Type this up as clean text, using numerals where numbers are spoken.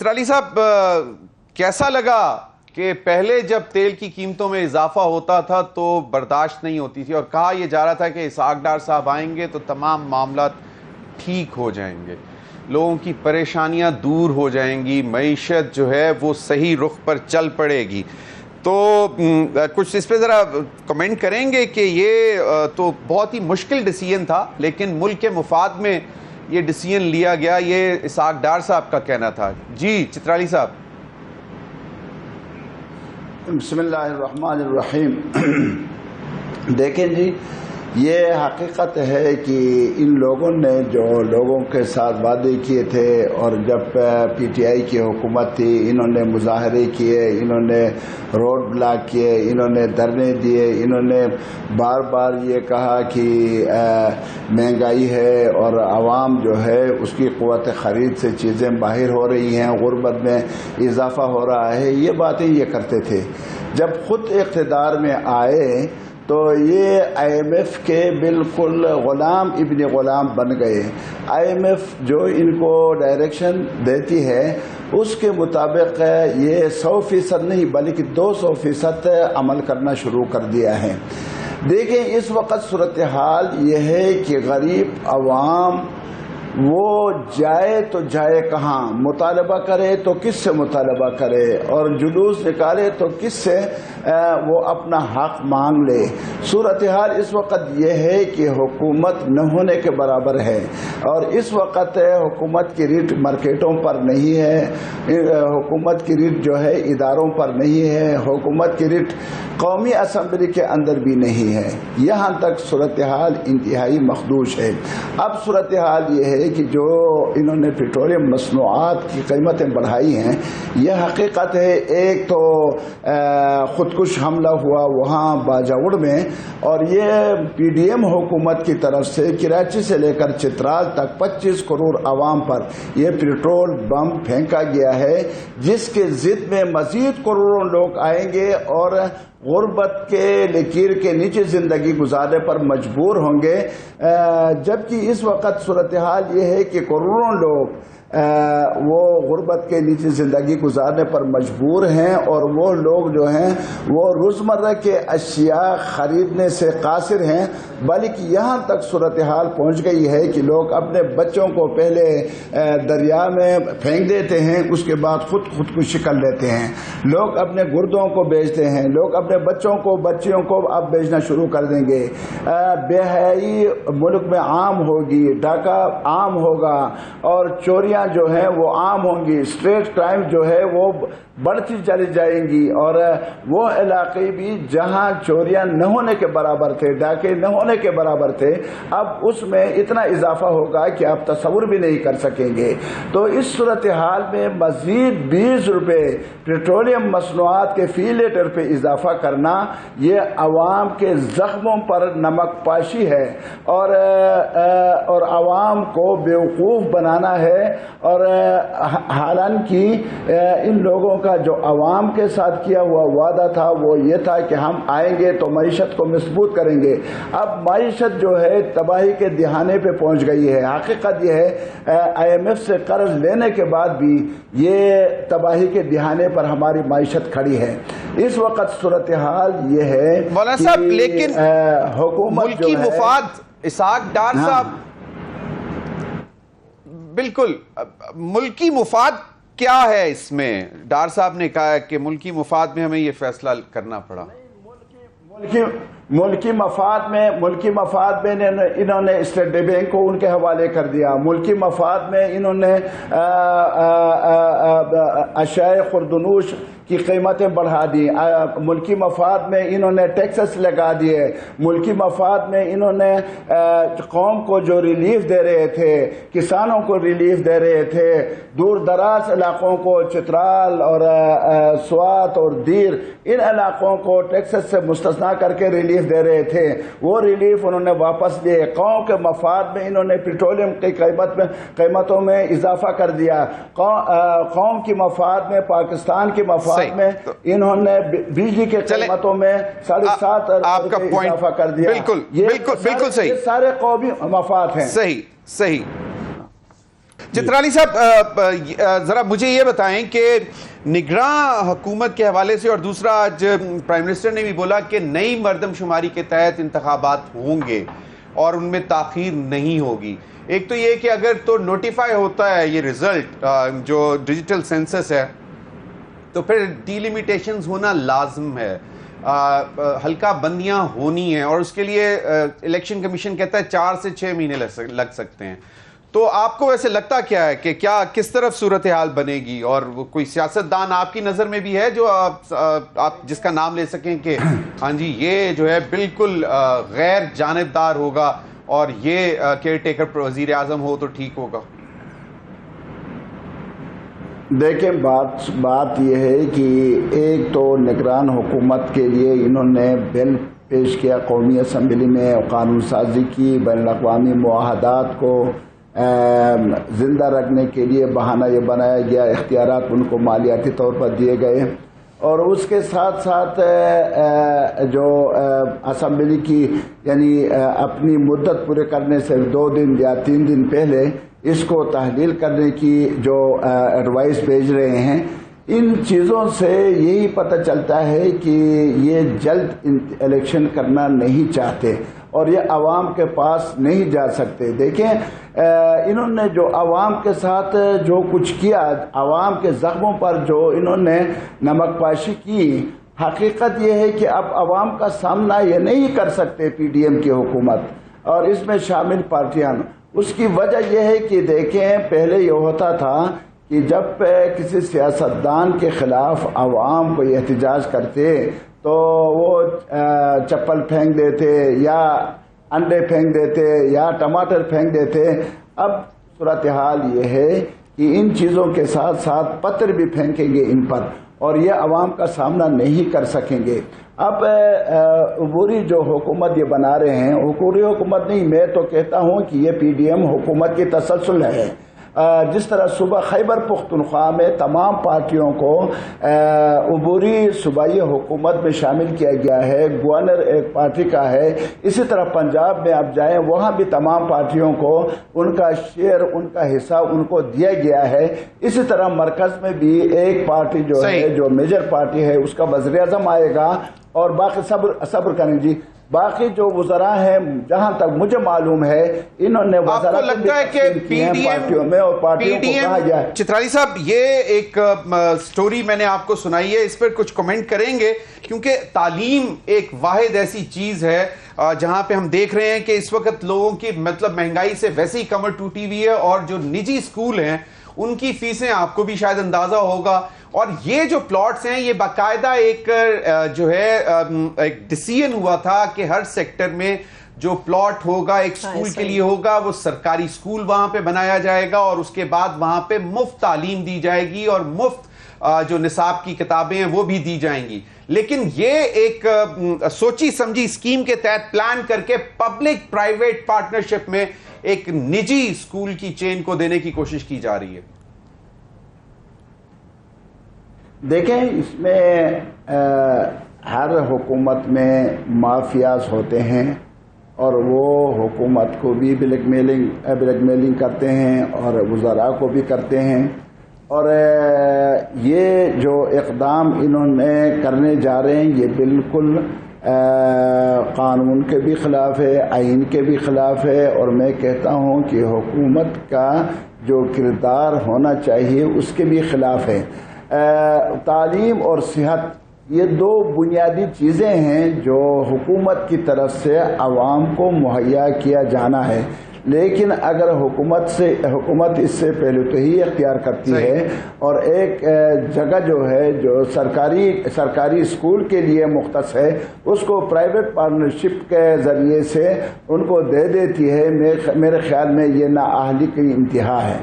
علی صاحب، کیسا لگا کہ پہلے جب تیل کی قیمتوں میں اضافہ ہوتا تھا تو برداشت نہیں ہوتی تھی اور کہا یہ جا رہا تھا کہ اسحاق ڈار صاحب آئیں گے تو تمام معاملات ٹھیک ہو جائیں گے، لوگوں کی پریشانیاں دور ہو جائیں گی، معیشت جو ہے وہ صحیح رخ پر چل پڑے گی؟ تو کچھ اس پہ ذرا کمنٹ کریں گے کہ یہ تو بہت ہی مشکل ڈیسیژن تھا لیکن ملک کے مفاد میں یہ ڈیسیژن لیا گیا، یہ اسحاق ڈار صاحب کا کہنا تھا۔ جی چترالی صاحب۔ بسم اللہ الرحمن الرحیم۔ دیکھیں جی، یہ حقیقت ہے کہ ان لوگوں نے جو لوگوں کے ساتھ وعدے کیے تھے اور جب پی ٹی آئی کی حکومت تھی انہوں نے مظاہرے کیے، انہوں نے روڈ بلاک کیے، انہوں نے دھرنے دیے، انہوں نے بار بار یہ کہا کہ مہنگائی ہے اور عوام جو ہے اس کی قوت خرید سے چیزیں باہر ہو رہی ہیں، غربت میں اضافہ ہو رہا ہے، یہ باتیں یہ کرتے تھے۔ جب خود اقتدار میں آئے تو یہ آئی ایم ایف کے بالکل غلام ابن غلام بن گئے۔ آئی ایم ایف جو ان کو ڈائریکشن دیتی ہے اس کے مطابق یہ 100% نہیں بلکہ 200% عمل کرنا شروع کر دیا ہے۔ دیکھیں اس وقت صورتحال یہ ہے کہ غریب عوام وہ جائے تو جائے کہاں، مطالبہ کرے تو کس سے مطالبہ کرے اور جلوس نکالے تو کس سے وہ اپنا حق مانگ لے۔ صورتحال اس وقت یہ ہے کہ حکومت نہ ہونے کے برابر ہے اور اس وقت حکومت کی ریٹ مارکیٹوں پر نہیں ہے، حکومت کی ریٹ جو ہے اداروں پر نہیں ہے، حکومت کی ریٹ قومی اسمبلی کے اندر بھی نہیں ہے۔ یہاں تک صورتحال انتہائی مخدوش ہے۔ اب صورتحال یہ ہے کہ جو انہوں نے پیٹرولیم مصنوعات کی قیمتیں بڑھائی ہیں، یہ حقیقت ہے۔ ایک تو خودکش حملہ ہوا وہاں باجوڑ میں اور یہ پی ڈی ایم حکومت کی طرف سے کراچی سے لے کر چترال تک 25 کروڑ عوام پر یہ پیٹرول بم پھینکا گیا ہے، جس کے ضد میں مزید کروڑوں لوگ آئیں گے اور غربت کے لکیر کے نیچے زندگی گزارنے پر مجبور ہوں گے، جبکہ اس وقت صورتحال یہ ہے کہ کروڑوں لوگ وہ غربت کے نیچے زندگی گزارنے پر مجبور ہیں اور وہ لوگ جو ہیں وہ روزمرہ کے اشیاء خریدنے سے قاصر ہیں، بلکہ یہاں تک صورتحال پہنچ گئی ہے کہ لوگ اپنے بچوں کو پہلے دریا میں پھینک دیتے ہیں، اس کے بعد خودکشی کر لیتے ہیں، لوگ اپنے گردوں کو بیچتے ہیں، لوگ اپنے بچیوں کو اب بیچنا شروع کر دیں گے، بے حیائی ملک میں عام ہوگی، ڈاکہ عام ہوگا اور چوریاں جو ہیں وہ عام ہوں گی، اسٹریٹ کرائم جو ہے وہ بڑھتی چلی جائیں گی اور وہ علاقے بھی جہاں چوریاں نہ ہونے کے برابر تھے، ڈاکے نہ ہونے کے برابر تھے، اب اس میں اتنا اضافہ ہوگا کہ آپ تصور بھی نہیں کر سکیں گے۔ تو اس صورتحال میں مزید 20 روپے پیٹرولیم مصنوعات کے فی لیٹر پہ اضافہ کرنا یہ عوام کے زخموں پر نمک پاشی ہے اور عوام کو بیوقوف بنانا ہے اور حالانکہ ان لوگوں کا جو عوام کے ساتھ کیا ہوا وعدہ تھا وہ یہ تھا کہ ہم آئیں گے تو معیشت کو مضبوط کریں گے۔ اب معیشت جو ہے تباہی کے دہانے پہ پہنچ گئی ہے۔ حقیقت یہ ہے آئی ایم ایف سے قرض لینے کے بعد بھی یہ تباہی کے دہانے پر ہماری معیشت کھڑی ہے۔ اس وقت صورتحال یہ ہے مولانا صاحب، لیکن حکومت ملکی مفاد اسحاق ڈار صاحب، بالکل ملکی مفاد کیا ہے اس میں؟ ڈار صاحب نے کہا کہ ملکی مفاد میں ہمیں یہ فیصلہ کرنا پڑا۔ ملکی مفاد میں انہوں نے اسٹیٹ بینک کو ان کے حوالے کر دیا، ملکی مفاد میں انہوں نے اشیاء خوردنوش کی قیمتیں بڑھا دی، ملکی مفاد میں انہوں نے ٹیکسز لگا دیے، ملکی مفاد میں انہوں نے قوم کو جو ریلیف دے رہے تھے، کسانوں کو ریلیف دے رہے تھے، دور دراز علاقوں کو چترال اور سوات اور دیر ان علاقوں کو ٹیکسز سے مستثنا کر کے ریلیف دے رہے تھے، وہ ریلیف انہوں نے واپس لیے۔ قوم کے مفاد میں انہوں نے پیٹرولیم کی قیمتوں میں اضافہ کر دیا، قوم کی مفاد میں، پاکستان کی مفاد میں انہوں نے بجلی کے قیمتوں میں 7.5 کا اضافہ کر دیا۔ بالکل صحیح، یہ سارے قومی مفاد ہیں۔ صحیح۔ چترالی صاحب ذرا مجھے یہ بتائیں کہ نگراں حکومت کے حوالے سے، اور دوسرا آج پرائم منسٹر نے بھی بولا کہ نئی مردم شماری کے تحت انتخابات ہوں گے اور ان میں تاخیر نہیں ہوگی. ایک تو یہ کہ اگر تو نوٹیفائی ہوتا ہے یہ رزلٹ جو ڈیجیٹل سینسس ہے تو پھر ڈیلیمیٹیشنز ہونا لازم ہے، حلقہ بندیاں ہونی ہیں، اور اس کے لیے الیکشن کمیشن کہتا ہے 4 سے 6 مہینے لگ سکتے ہیں. تو آپ کو ویسے لگتا کیا ہے کہ کیا کس طرف صورتحال بنے گی، اور کوئی سیاستدان آپ کی نظر میں بھی ہے جو آپ جس کا نام لے سکیں کہ ہاں جی یہ جو ہے بالکل غیر جانبدار ہوگا اور یہ کیئر ٹیکر وزیر اعظم ہو تو ٹھیک ہوگا؟ دیکھیں بات یہ ہے کہ ایک تو نگران حکومت کے لیے انہوں نے بل پیش کیا قومی اسمبلی میں، قانون سازی کی، بین الاقوامی معاہدات کو زندہ رکھنے کے لیے بہانہ یہ بنایا گیا، اختیارات ان کو مالیاتی طور پر دیے گئے، اور اس کے ساتھ ساتھ جو اسمبلی کی یعنی اپنی مدت پورے کرنے سے 2 دن یا 3 دن پہلے اس کو تحلیل کرنے کی جو ایڈوائس بھیج رہے ہیں، ان چیزوں سے یہی پتہ چلتا ہے کہ یہ جلد الیکشن کرنا نہیں چاہتے اور یہ عوام کے پاس نہیں جا سکتے. دیکھیں انہوں نے جو عوام کے ساتھ جو کچھ کیا، عوام کے زخموں پر جو انہوں نے نمک پاشی کی، حقیقت یہ ہے کہ اب عوام کا سامنا یہ نہیں کر سکتے پی ڈی ایم کی حکومت اور اس میں شامل پارٹیاں. اس کی وجہ یہ ہے کہ دیکھیں پہلے یہ ہوتا تھا کہ جب کسی سیاستدان کے خلاف عوام کو احتجاج کرتے تو وہ چپل پھینک دیتے یا انڈے پھینک دیتے یا ٹماٹر پھینک دیتے. اب صورتحال یہ ہے کہ ان چیزوں کے ساتھ ساتھ پتھر بھی پھینکیں گے ان پر اور یہ عوام کا سامنا نہیں کر سکیں گے. اب عبوری جو حکومت یہ بنا رہے ہیں، عبوری حکومت نہیں، میں تو کہتا ہوں کہ یہ پی ڈی ایم حکومت کی تسلسل ہے. جس طرح صوبہ خیبر پختونخوا میں تمام پارٹیوں کو عبوری صوبائی حکومت میں شامل کیا گیا ہے، گورنر ایک پارٹی کا ہے، اسی طرح پنجاب میں اب جائیں وہاں بھی تمام پارٹیوں کو ان کا شیئر، ان کا حصہ ان کو دیا گیا ہے. اسی طرح مرکز میں بھی ایک پارٹی جو ہے جو میجر پارٹی ہے اس کا وزیر اعظم آئے گا، اور باقی صبر کریں جی، باقی جو وزراء ہیں جہاں تک مجھے معلوم ہے انہوں نے آپ کو لگتا ہے کہ پی ڈی پارٹیوں میں اور پارٹیوں کو کہا جائے. چترالی صاحب یہ ایک سٹوری میں نے آپ کو سنائی ہے، اس پر کچھ کمنٹ کریں گے؟ کیونکہ تعلیم ایک واحد ایسی چیز ہے جہاں پہ ہم دیکھ رہے ہیں کہ اس وقت لوگوں کی مطلب مہنگائی سے ویسے ہی کمر ٹوٹی ہوئی ہے، اور جو نجی اسکول ہیں ان کی فیسیں آپ کو بھی شاید اندازہ ہوگا، اور یہ جو پلاٹس ہیں یہ باقاعدہ ایک جو ہے ایک ڈیسیژن ہوا تھا کہ ہر سیکٹر میں جو پلاٹ ہوگا ایک سکول کے لیے ہوگا، وہ سرکاری سکول وہاں پہ بنایا جائے گا، اور اس کے بعد وہاں پہ مفت تعلیم دی جائے گی اور مفت جو نصاب کی کتابیں ہیں وہ بھی دی جائیں گی. لیکن یہ ایک سوچی سمجھی اسکیم کے تحت پلان کر کے پبلک پرائیویٹ پارٹنرشپ میں ایک نجی اسکول کی چین کو دینے کی کوشش کی جا رہی ہے. دیکھیں اس میں ہر حکومت میں مافیاز ہوتے ہیں اور وہ حکومت کو بھی بلیک میلنگ کرتے ہیں اور وزراء کو بھی کرتے ہیں، اور یہ جو اقدام انہوں نے کرنے جا رہے ہیں یہ بالکل قانون کے بھی خلاف ہے، آئین کے بھی خلاف ہے، اور میں کہتا ہوں کہ حکومت کا جو کردار ہونا چاہیے اس کے بھی خلاف ہے. تعلیم اور صحت یہ 2 بنیادی چیزیں ہیں جو حکومت کی طرف سے عوام کو مہیا کیا جانا ہے، لیکن اگر حکومت اس سے پہلے تو ہی اختیار کرتی ہے اور ایک جگہ جو ہے جو سرکاری اسکول کے لیے مختص ہے اس کو پرائیویٹ پارٹنرشپ کے ذریعے سے ان کو دے دیتی ہے، میرے خیال میں یہ نااہلی کی انتہا ہے.